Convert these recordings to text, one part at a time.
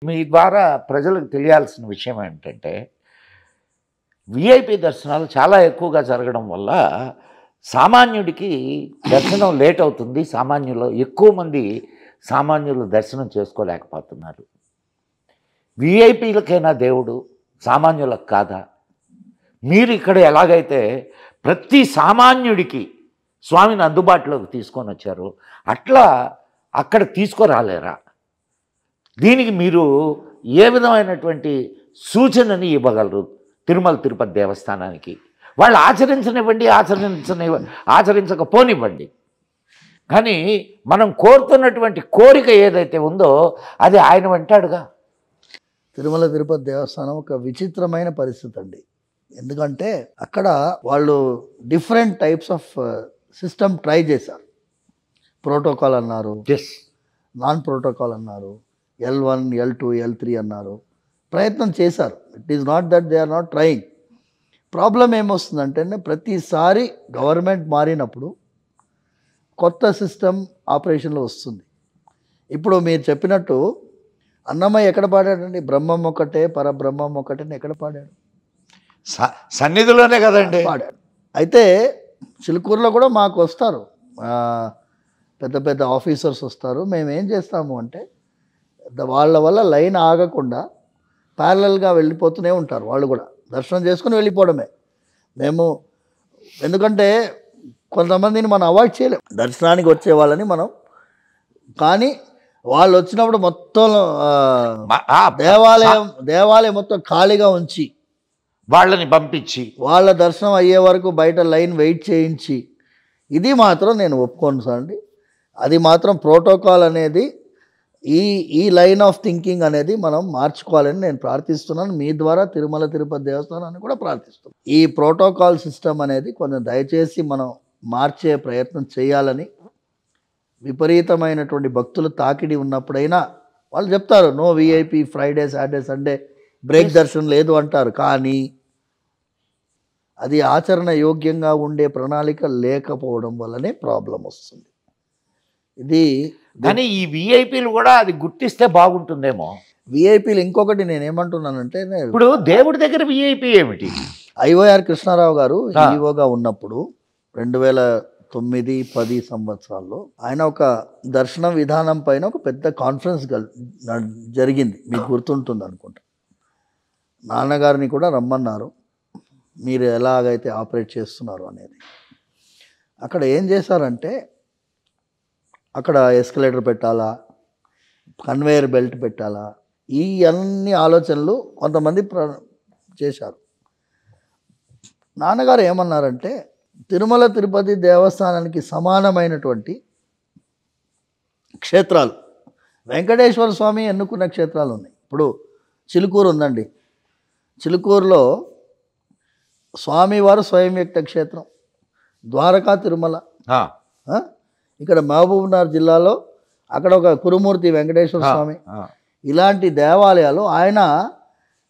మీ ద్వారా ప్రజలకు తెలియాల్సిన విషయం ఏంటంటే, వీఐపీ దర్శనాలు చాలా ఎక్కువగా జరగడం వల్ల సామాన్యుడికి దర్శనం లేట్ అవుతుంది. ఎక్కువ మంది సామాన్యులు దర్శనం చేసుకోలేకపోతున్నారు. వీఐపీలకైనా దేవుడు, సామాన్యులకు కాదా? మీరు ఇక్కడ ఎలాగైతే ప్రతి సామాన్యుడికి స్వామిని అందుబాటులోకి తీసుకొని వచ్చారో, అట్లా అక్కడ తీసుకురాలేరా? దీనికి మీరు ఏ విధమైనటువంటి సూచనని ఇవ్వగలరు తిరుమల తిరుపతి దేవస్థానానికి? వాళ్ళు ఆచరించనివ్వండి, ఆచరించకపోనివ్వండి, కానీ మనం కోరుతున్నటువంటి కోరిక ఏదైతే ఉందో అది ఆయన వెంటాడుగా. తిరుమల తిరుపతి దేవస్థానం ఒక విచిత్రమైన పరిస్థితి అండి. ఎందుకంటే అక్కడ వాళ్ళు different types of system try చేశారు. ప్రోటోకాల్ అన్నారు, నాన్ ప్రోటోకాల్ అన్నారు, L1, L2, L3 అన్నారు, ప్రయత్నం చేశారు. It is not that they are not trying. Problem ఏమొస్తుందంటే ప్రతిసారి గవర్నమెంట్ మారినప్పుడు కొత్త సిస్టమ్ ఆపరేషన్లో వస్తుంది. ఇప్పుడు మీరు చెప్పినట్టు అన్నమయ్య ఎక్కడ పాడాడండి? బ్రహ్మం ఒకటే, పరబ్రహ్మం ఒకటే ఎక్కడ పాడాడు? సన్నిధిలోనే కదండి పాడాడు. అయితే చిలుకూరులో కూడా మాకు వస్తారు, పెద్ద పెద్ద ఆఫీసర్స్ వస్తారు. మేము ఏం చేస్తాము అంటే వాళ్ళ వల్ల లైన్ ఆగకుండా ప్యారలల్గా వెళ్ళిపోతూనే ఉంటారు. వాళ్ళు కూడా దర్శనం చేసుకుని వెళ్ళిపోవడమే. మేము ఎందుకంటే కొంతమందిని మనం అవాయిడ్ చేయలేం, దర్శనానికి వచ్చే వాళ్ళని మనం. కానీ వాళ్ళు వచ్చినప్పుడు మొత్తం దేవాలయం మొత్తం ఖాళీగా ఉంచి వాళ్ళని పంపించి వాళ్ళ దర్శనం అయ్యే వరకు బయట లైన్ వెయిట్ చేయించి, ఇది మాత్రం నేను ఒప్పుకోను సార్ అండి. అది మాత్రం ప్రోటోకాల్ అనేది ఈ లైన్ ఆఫ్ థింకింగ్ అనేది మనం మార్చుకోవాలని నేను ప్రార్థిస్తున్నాను. మీ ద్వారా తిరుమల తిరుపతి దేవస్థానాన్ని కూడా ప్రార్థిస్తున్నాను. ఈ ప్రోటోకాల్ సిస్టమ్ అనేది కొంచెం దయచేసి మనం మార్చే ప్రయత్నం చేయాలని. విపరీతమైనటువంటి భక్తులు తాకిడి ఉన్నప్పుడైనా వాళ్ళు చెప్తారు no VIP, Friday, Saturday, Sunday break దర్శనం లేదు అంటారు. కానీ అది ఆచరణ యోగ్యంగా ఉండే ప్రణాళిక లేకపోవడం వల్లనే ప్రాబ్లం వస్తుంది. ఇది కానీ ఈ విఐపీలు కూడా అది గుర్తిస్తే బాగుంటుందేమో. విఐపీలు ఇంకొకటి నేనేమంటున్నానంటే, ఇప్పుడు దేవుడి దగ్గర విఐపీ ఏమిటి? ఐఓఆర్ కృష్ణారావు గారు ఈఓగా ఉన్నప్పుడు 2009-10 సంవత్సరాల్లో ఆయన ఒక దర్శనం విధానం పైన ఒక పెద్ద కాన్ఫరెన్స్ జరిగింది. మీకు గుర్తుంటుంది అనుకుంటా. నాన్నగారిని కూడా రమ్మన్నారు, మీరు ఎలాగైతే ఆపరేట్ చేస్తున్నారు అనేది. అక్కడ ఏం చేశారంటే, అక్కడ ఎస్కలేటర్ పెట్టాలా, కన్వేయర్ బెల్ట్ పెట్టాలా, ఈ అన్ని ఆలోచనలు కొంతమంది చేశారు. నాన్నగారు ఏమన్నారంటే, తిరుమల తిరుపతి దేవస్థానానికి సమానమైనటువంటి క్షేత్రాలు వెంకటేశ్వర స్వామి ఎన్నుకున్న క్షేత్రాలు ఉన్నాయి. ఇప్పుడు చిలుకూరు ఉందండి, చిలుకూరులో స్వామివారు స్వయం వ్యక్త క్షేత్రం, ద్వారకా తిరుమల. ఇక్కడ మహబూబ్నగర్ జిల్లాలో అక్కడ ఒక కురుమూర్తి వెంకటేశ్వర స్వామి. ఇలాంటి దేవాలయాలు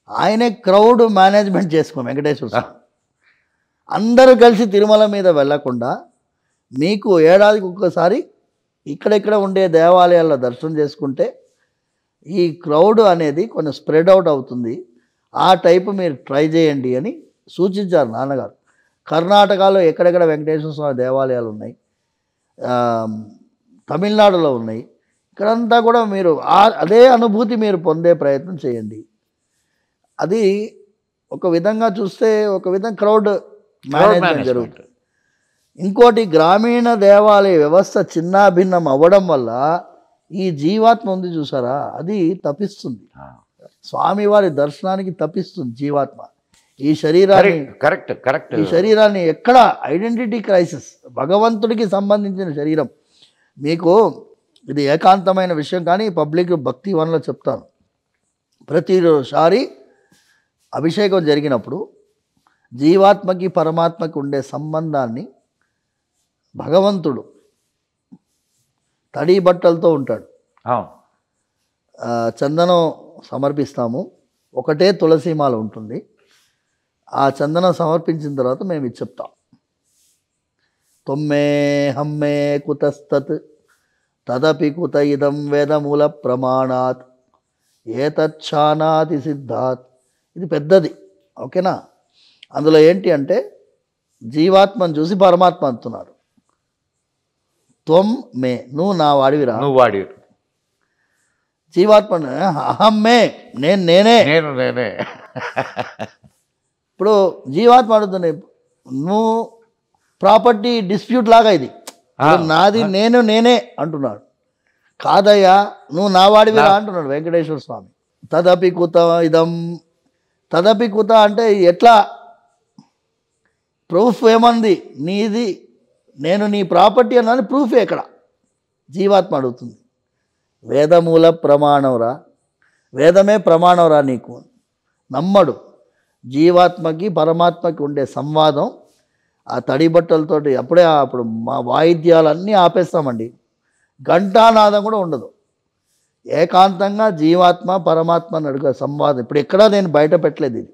ఆయనే క్రౌడ్ మేనేజ్మెంట్ చేసుకున్నాం. వెంకటేశ్వర స్వామి అందరూ కలిసి తిరుమల మీద వెళ్లకుండా మీకు ఏడాదికి ఒక్కసారి ఇక్కడెక్కడ ఉండే దేవాలయాల్లో దర్శనం చేసుకుంటే ఈ క్రౌడ్ అనేది కొంచెం స్ప్రెడ్ అవుట్ అవుతుంది. ఆ టైపు మీరు ట్రై చేయండి అని సూచించారు నాన్నగారు. కర్ణాటకలో ఎక్కడెక్కడ వెంకటేశ్వర స్వామి దేవాలయాలు ఉన్నాయి, తమిళనాడులో ఉన్నాయి. ఇక్కడంతా కూడా మీరు అదే అనుభూతి మీరు పొందే ప్రయత్నం చేయండి. అది ఒక విధంగా చూస్తే ఒక విధంగా క్రౌడ్ మేనేజ్మెంట్ జరుగుతుంది. ఇంకోటి, గ్రామీణ దేవాలయ వ్యవస్థ చిన్నాభిన్నం అవ్వడం వల్ల ఈ జీవాత్మ ఉంది చూసారా, అది తప్పిస్తుంది. స్వామివారి దర్శనానికి తప్పిస్తుంది జీవాత్మ. ఈ శరీరాన్ని ఈ శరీరాన్ని ఎక్కడ ఐడెంటిటీ క్రైసిస్, భగవంతుడికి సంబంధించిన శరీరం. మీకు ఇది ఏకాంతమైన విషయం, కానీ పబ్లిక్ భక్తి వనలో చెప్తాను. ప్రతిసారి అభిషేకం జరిగినప్పుడు జీవాత్మకి పరమాత్మకి ఉండే సంబంధాన్ని భగవంతుడు తడి బట్టలతో ఉంటాడు. చందనం సమర్పిస్తాము, ఒకటే తులసిమాల ఉంటుంది. ఆ చందనం సమర్పించిన తర్వాత మేము ఇది చెప్తాం, తొమ్మే హమ్మే కుతస్తత్ తదపి కుత ఇదం వేదమూల ప్రమాణాత్. ఏతచ్ఛానాతి సిద్ధాత్. ఇది పెద్దది, ఓకేనా. అందులో ఏంటి అంటే జీవాత్మను చూసి పరమాత్మ అంటున్నాడు, త్వం మే, నువ్వు నా వాడివిరా. నువ్వు వాడి జీవాత్మను అహం మే, నేనే. నేనే. ఇప్పుడు జీవాత్మ అడుగుతుంది, నువ్వు ప్రాపర్టీ డిస్ప్యూట్ లాగా ఇది, ఇప్పుడు నాది నేనే అంటున్నాడు. కాదయ్యా నువ్వు నా వాడివిరా అంటున్నాడు వెంకటేశ్వర స్వామి. తదపి కుత ఇదం, తదపి కుత అంటే ఎట్లా, ప్రూఫ్ ఏమంది, నీది నేను నీ ప్రాపర్టీ అన్నది ప్రూఫ్ ఎక్కడ, జీవాత్మ అడుగుతుంది. వేదమూల ప్రమాణంరా, వేదమే ప్రమాణంరా నీకు. నమ్మడు. జీవాత్మకి పరమాత్మకి ఉండే సంవాదం ఆ తడి బట్టలతోటి అప్పుడు మా వాయిద్యాలన్నీ ఆపేస్తామండి, ఘంటానాదం కూడా ఉండదు. ఏకాంతంగా జీవాత్మ పరమాత్మని అడుగు సంవాదం. ఇప్పుడు ఎక్కడా నేను బయట పెట్టలేదు ఇది.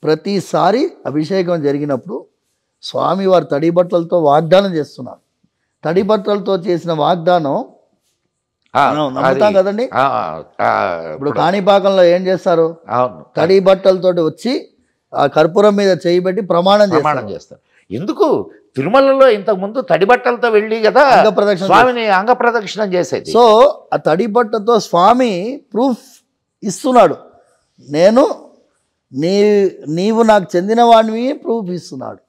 ప్రతిసారి అభిషేకం జరిగినప్పుడు స్వామివారు తడి బట్టలతో వాగ్దానం చేస్తున్నారు. తడి బట్టలతో చేసిన వాగ్దానం నమ్ముతాం కదండి. ఇప్పుడు కాణిపాకంలో ఏం చేస్తారు, తడి బట్టలతోటి వచ్చి ఆ కర్పూరం మీద చేయి పెట్టి ప్రమాణం చేస్తారు. ఎందుకు తిరుమలలో ఇంతకు ముందు తడి బట్టలతో వెళ్ళి కదా స్వామిని అంగ ప్రదక్షిణం చేసేది. సో ఆ తడి బట్టతో స్వామి ప్రూఫ్ ఇస్తున్నాడు, నీవు నాకు చెందిన వాడివి ప్రూఫ్ ఇస్తున్నాడు.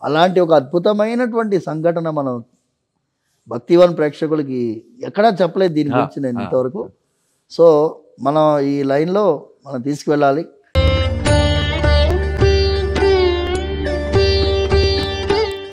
అలాంటి ఒక అద్భుతమైనటువంటి సంఘటన మనం భక్తివన్ ప్రేక్షకులకి ఎక్కడా చెప్పలేదు దీని గురించి నేను ఇంతవరకు. సో మనం ఈ లైన్లో మనం తీసుకువెళ్ళాలి.